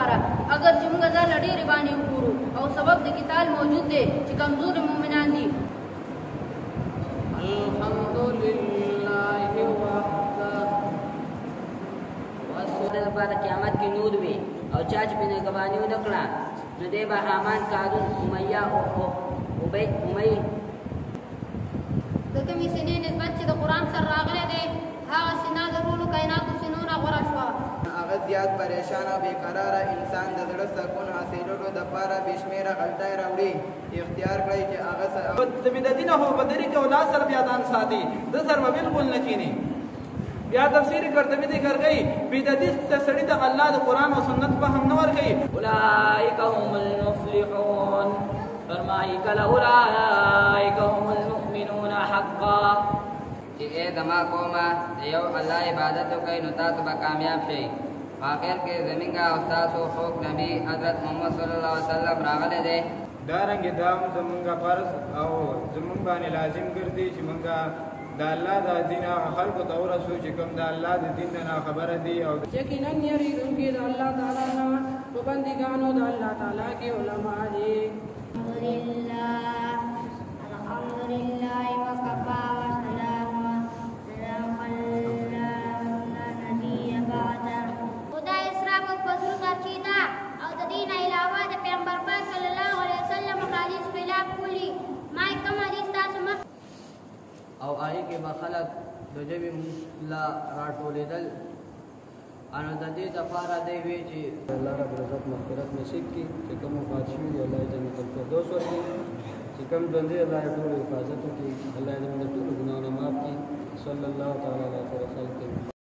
لپاره اگر چې موږ ځان ډېرې باندې وګورو او سبب د قتال موجود دی چې کمزور مؤمنان دي. الحمدلله وحده وسوده لپاره قیامت کې نور وي او چا چې بنه ګبانی ونه کړه نو دی به حامان قارون امیه او امی د کومې سینې نسبت چې د قرآن سره راغلی دی هغه سینه د ټولو کائناتو سینو نه غوره شوه. هغه زیات پریشان او بېقراره انسان د زړه سکون حاصلولو دپاره بې شمېره غلطۍ راوړي. اختیار کړئ چې هغه د بدعتي نه خو په طریقه اولاد سره بیا ځان ساتي د سر به بالکل نه کینی. بیا تفسیر قرطبي ذکر کوي بدعتي ته سړي د الله د قرآن او سنت فهم نه ورکوي. اولئک هم المفلحون فرمایي کله اولئک هم المؤمنون حقا چې ای زما قومه د یو الله عبادت وکړئ نو تاسو به کامیاب شئ. په آخر کې زمونږ او ستاسو خوږ نبي حضرت محمد صلی الله علیه وسلم راغلی دی. دارنګې دا هم زمونږ فرض او زمونږ باندې لازم ګرځي چې مونږ د الله د دین هغه خلکو ته ورسو چې کوم د الله د دین نه خبره دي. او یقینا یریدونکي د الله تعالی نه په بندګانو د الله تعالی کې علما دي. الحمدلله وکفا وسلام نبی بعد. خدای اسراف او فضل سرچینه او د دین علاوه د پیغمبر پاک صلی الله علیه وسلم حدیث خلاف کولی ما کوم حدیث تاسو مخ او آی کې به خلک د ژبې لا راټولېدل انو د دې دپاره دی وی چې الله رب العزت مغفرت نصیب کړي چې کوم وفات شوي دي الله یې جنت الفردوس ورکړي. چې کوم ژوندي الله یې ټولو حفاظت وکړي الله یې زموږ د ټولو ګناهونه معاف کړي. صلی الله تعالی علیه خیر خلق